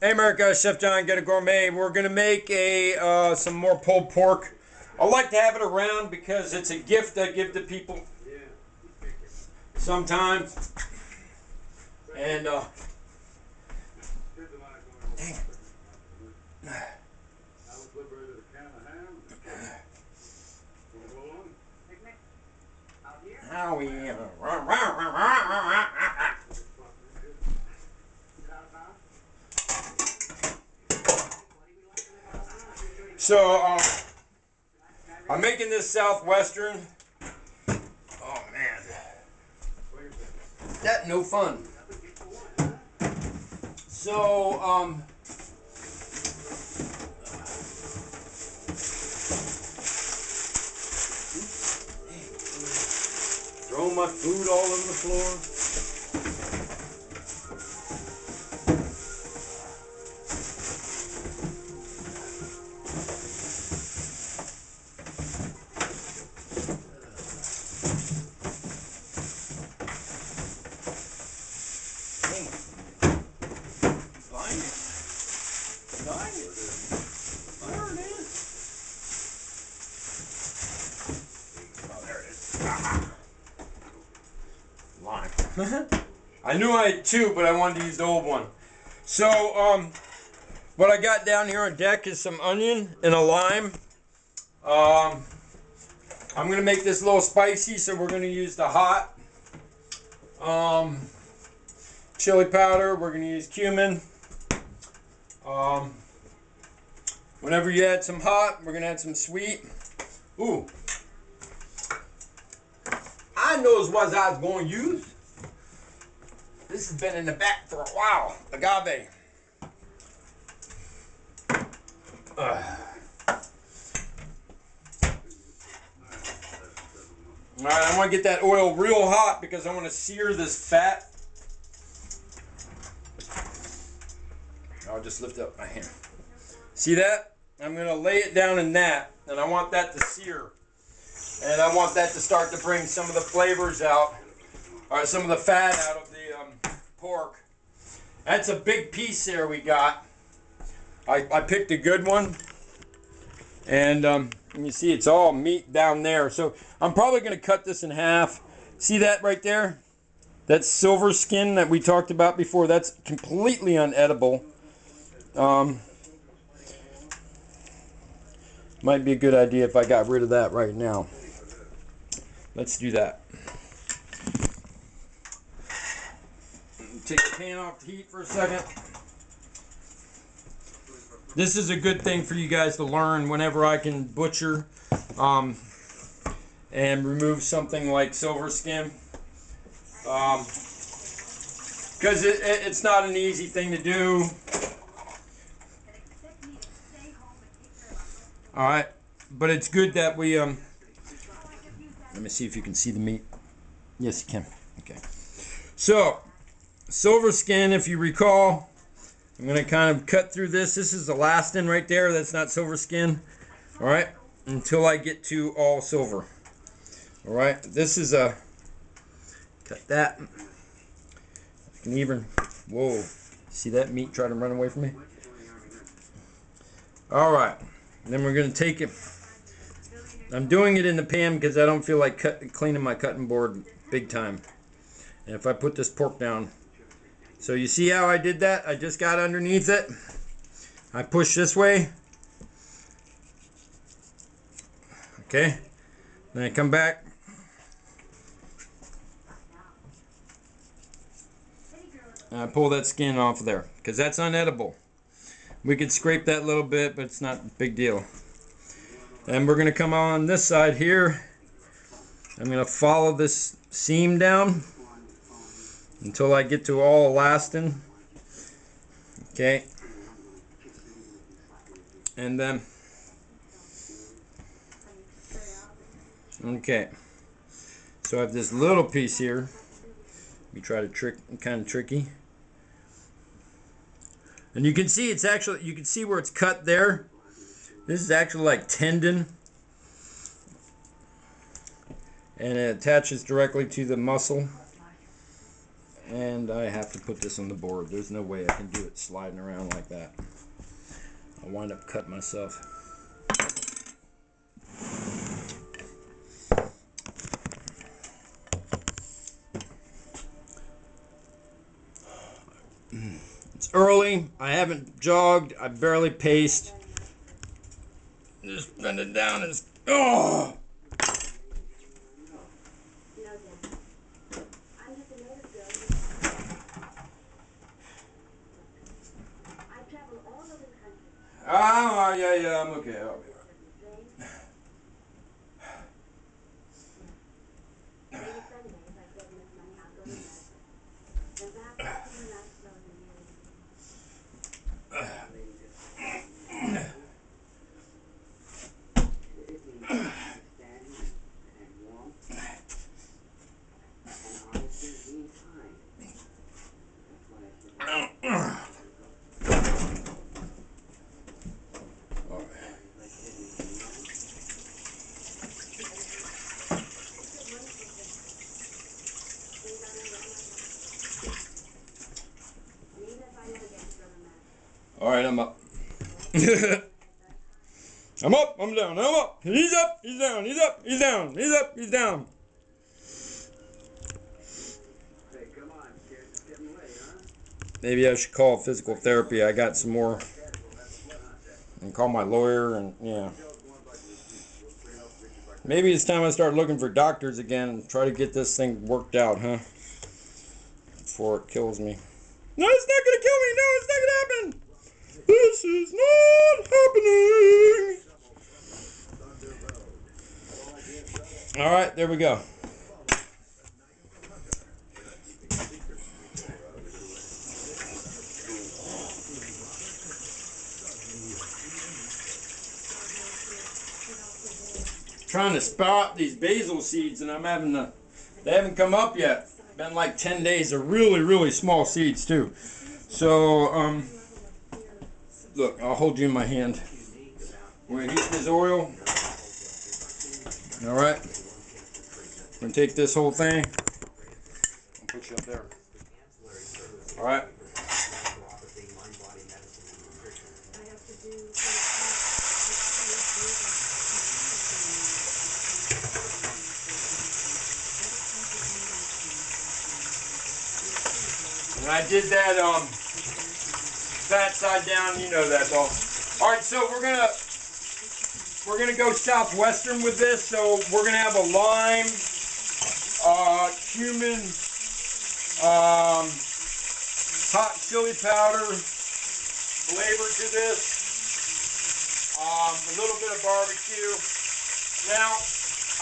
Hey America, Chef John Ghetto Gourmet. We're gonna make a some more pulled pork. I like to have it around because it's a gift I give to people sometimes. And dang it. Howie. So, I'm making this Southwestern. Oh man, that no fun. So, throwing my food all over the floor. I knew I had two, but I wanted to use the old one. So, what I got down here on deck is some onion and a lime. I'm going to make this a little spicy, so we're going to use the hot chili powder. We're going to use cumin. Whenever you add some hot, we're going to add some sweet. Ooh. I knows what I was going to use. This has been in the back for a while. Agave. Alright, I want to get that oil real hot because I want to sear this fat. I'll just lift up my hand. See that? I'm going to lay it down in that, and I want that to sear. And I want that to start to bring some of the flavors out, or some of the fat out of the pork. That's a big piece there we got. I picked a good one, and you see it's all meat down there. So I'm probably going to cut this in half. See that right there? That silver skin that we talked about before, that's completely unedible. Might be a good idea if I got rid of that right now. Let's do that. Take the pan off the heat for a second. This is a good thing for you guys to learn whenever I can butcher and remove something like silver skin. Because it's not an easy thing to do. Alright, but it's good that we, let me see if you can see the meat. Yes, you can. Okay. So, silver skin, if you recall, I'm going to kind of cut through this. This is the last in right there. That's not silver skin. Alright, until I get to all silver. Alright, this is a, cut that. I can even, whoa, see that meat try to run away from me? Alright, then we're going to take it. I'm doing it in the pan because I don't feel like cleaning my cutting board big time. And if I put this pork down, so you see how I did that? I just got underneath it. I push this way. Okay. Then I come back. And I pull that skin off of there because that's unedible. We could scrape that a little bit, but it's not a big deal. And we're going to come on this side here. I'm going to follow this seam down until I get to all elastin. Okay. And then, okay. So I have this little piece here. We try to kind of tricky. And you can see it's actually, you can see where it's cut there. This is actually like tendon. And it attaches directly to the muscle. And I have to put this on the board. There's no way I can do it sliding around like that. I'll wind up cutting myself. It's early. I haven't jogged. I barely paced. Just bend it down and oh! Ah, yeah, I'm okay. I'll be all right, I'm up. I'm up, I'm down, I'm up. He's up, he's down, he's up, he's down, he's up, he's down. Hey, come on, kid. It's getting late, huh? Maybe I should call physical therapy. I got some more. And call my lawyer and yeah. Maybe it's time I start looking for doctors again and try to get this thing worked out, huh? Before it kills me. No, it's not gonna kill me! No, it's not gonna happen! This is not happening! Alright, there we go. Trying to spot these basil seeds and I'm having to, they haven't come up yet. Been like 10 days. They're really, really small seeds too. So, look, I'll hold you in my hand. We're gonna heat this oil. All right. We're gonna take this whole thing. I'll put you up there. All right. And I did that fat side down, you know that though. All right, so we're gonna go Southwestern with this. So we're gonna have a lime, cumin, hot chili powder flavor to this. A little bit of barbecue. Now,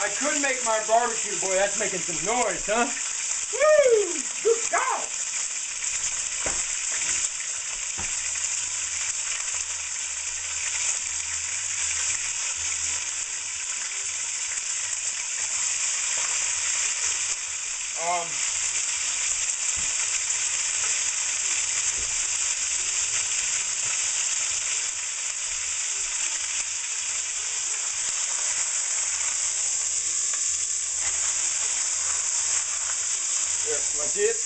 I could make my barbecue. Boy, that's making some noise, huh? Woo! Good God! Here, want to see it?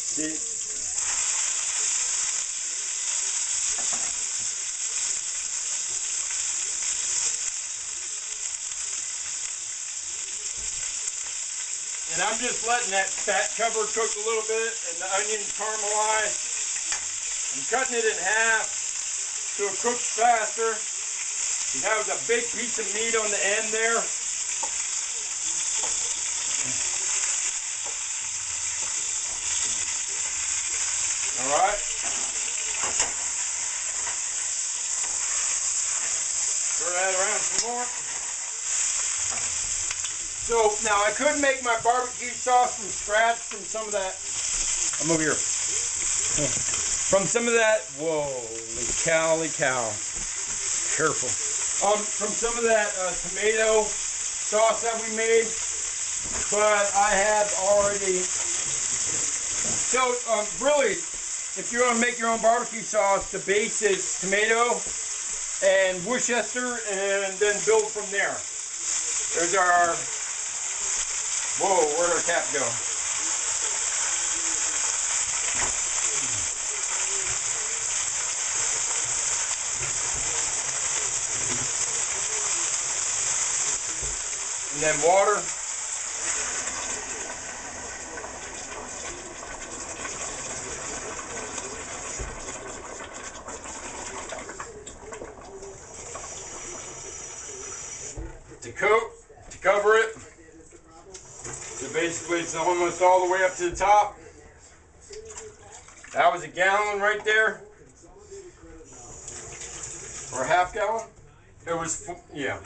See? And I'm just letting that fat cover cook a little bit and the onions caramelize. I'm cutting it in half so it cooks faster. You have a big piece of meat on the end there. All right. Stir that around some more. So now I could make my barbecue sauce from scratch from some of that. I'm over here. From some of that. Whoa, holy cow. Careful. From some of that tomato sauce that we made, but I have already. So really, if you want to make your own barbecue sauce, the base is tomato and Worcester, and then build from there. There's our Whoa, where'd our cap go? And then water. To cover it. So basically it's almost all the way up to the top. That was a gallon right there. Or a half gallon. It was, yeah.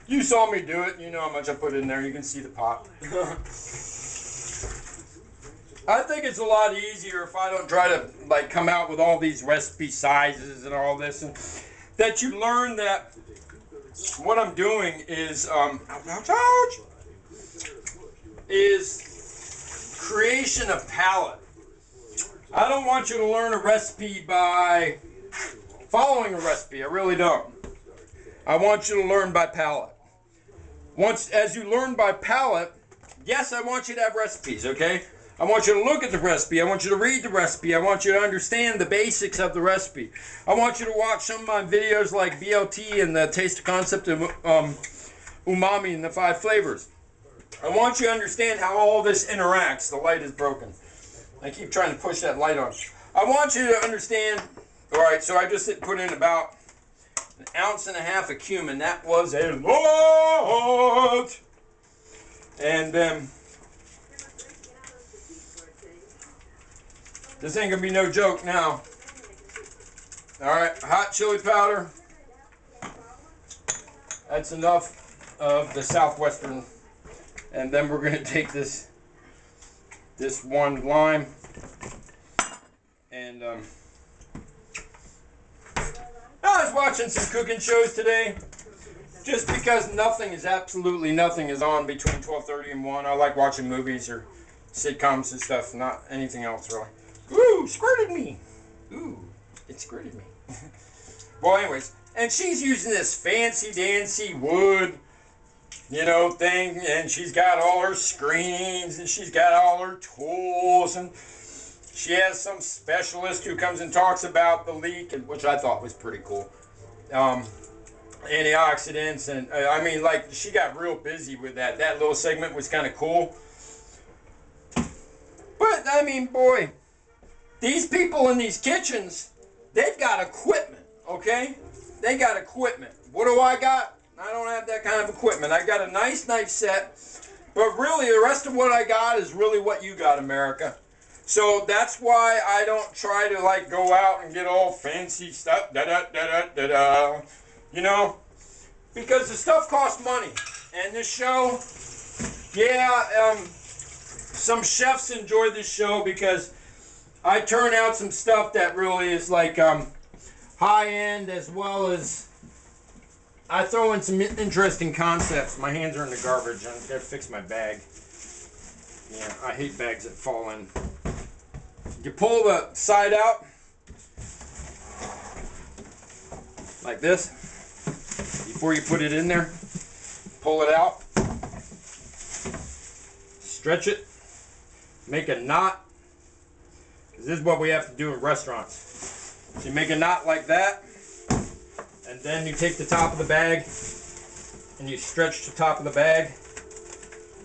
You saw me do it. You know how much I put in there. You can see the pot. I think it's a lot easier if I don't try to like come out with all these recipe sizes and all this, and that you learn that what I'm doing is is creation of palate. I don't want you to learn a recipe by following a recipe. I really don't. I want you to learn by palate. As you learn by palate, yes, I want you to have recipes, okay? I want you to look at the recipe. I want you to read the recipe. I want you to understand the basics of the recipe. I want you to watch some of my videos like BLT and the Taste Concept of Umami and the 5 flavors. I want you to understand how all this interacts. The light is broken. I keep trying to push that light on. I want you to understand. Alright, so I just put in about 1.5 ounces of cumin. That was a lot. And this ain't gonna be no joke now. Alright, hot chili powder. That's enough of the Southwestern. And then we're gonna take this one lime and I was watching some cooking shows today just because absolutely nothing is on between 12:30 and 1. I like watching movies or sitcoms and stuff, not anything else really. Ooh, squirted me. Ooh, it squirted me. Well, anyways, and she's using this fancy dancy wood, thing, and she's got all her screens, and she's got all her tools, and she has some specialist who comes and talks about the leek, and which I thought was pretty cool. Antioxidants, and I mean, like, she got real busy with that. That little segment was kind of cool. But, I mean, boy, these people in these kitchens, they've got equipment, okay? They got equipment. What do I got? I don't have that kind of equipment. I got a nice knife set, but really the rest of what I got is really what you got, America. So that's why I don't try to like go out and get all fancy stuff, because the stuff costs money. And this show, yeah, some chefs enjoy this show because I turn out some stuff that really is like high end, as well as I throw in some interesting concepts. My hands are in the garbage. I gotta fix my bag. Yeah, I hate bags that fall in. You pull the side out like this before you put it in there. Pull it out. Stretch it. Make a knot. Because this is what we have to do in restaurants. So you make a knot like that. And then you take the top of the bag and you stretch the top of the bag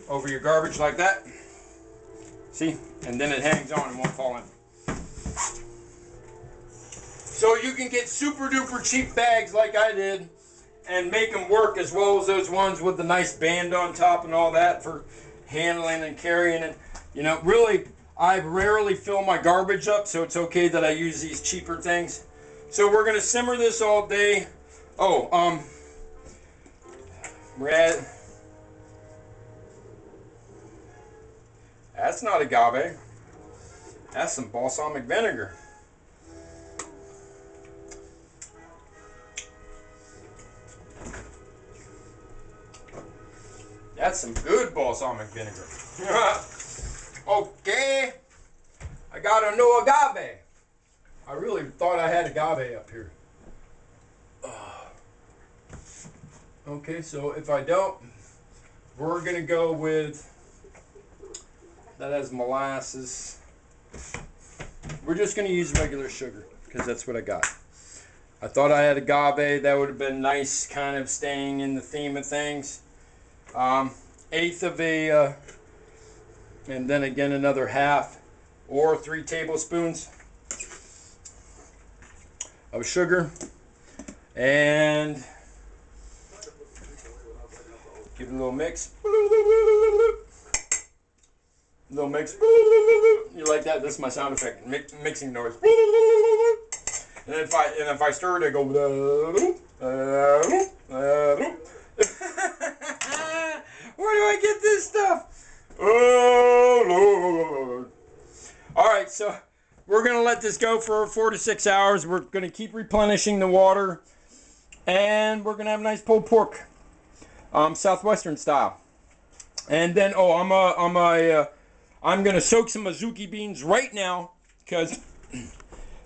over your garbage like that. See? And then it hangs on and won't fall in. So you can get super duper cheap bags like I did and make them work, as well as those ones with the nice band on top and all that for handling and carrying it. Really, I rarely fill my garbage up, so it's okay that I use these cheaper things. So we're going to simmer this all day. Oh, that's not agave. That's some balsamic vinegar. That's some good balsamic vinegar. Okay. I got a new agave. I really thought I had agave up here. Okay, so if I don't, we're gonna go with, that has molasses. We're just gonna use regular sugar because that's what I got. I thought I had agave. That would have been nice, kind of staying in the theme of things. Eighth of a, and then again another half or 3 tablespoons of sugar, and give it a little mix. Little mix. You like that? That's my sound effect. Mixing noise. And if I stir it, I go. Where do I get this stuff? Oh Lord! All right, so we're gonna let this go for 4 to 6 hours. We're gonna keep replenishing the water, and we're gonna have nice pulled pork, Southwestern style. And then, I'm gonna soak some azuki beans right now because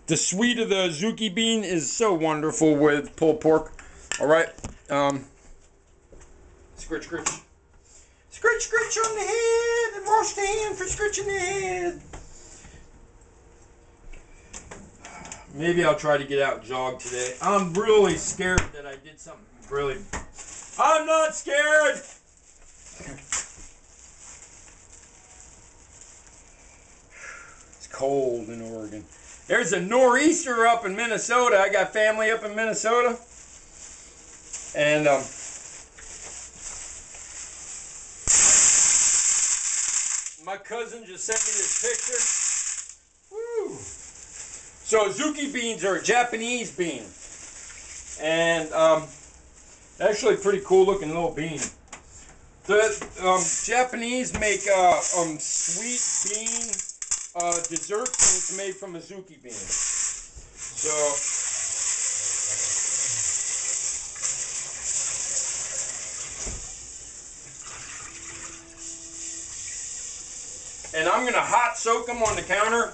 the sweet of the azuki bean is so wonderful with pulled pork. All right, scritch, scritch, scritch, scritch on the head, and wash the hand for scritching the head. Maybe I'll try to get out and jog today. I'm really scared that I did something really. I'm not scared. It's cold in Oregon. There's a nor'easter up in Minnesota. I got family up in Minnesota. And my cousin just sent me this picture. Woo. So azuki beans are a Japanese bean. And actually pretty cool looking little bean. The Japanese make sweet bean desserts, and it's made from azuki beans. So, and I'm gonna hot soak them on the counter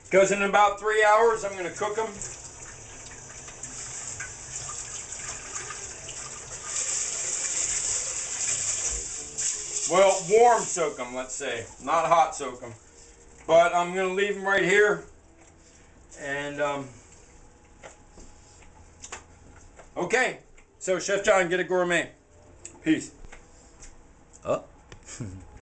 because in about 3 hours I'm gonna cook them. Well, warm soak them, let's say, not hot soak them. But I'm gonna leave them right here. And okay, so Chef John, get a gourmet. Peace. Oh.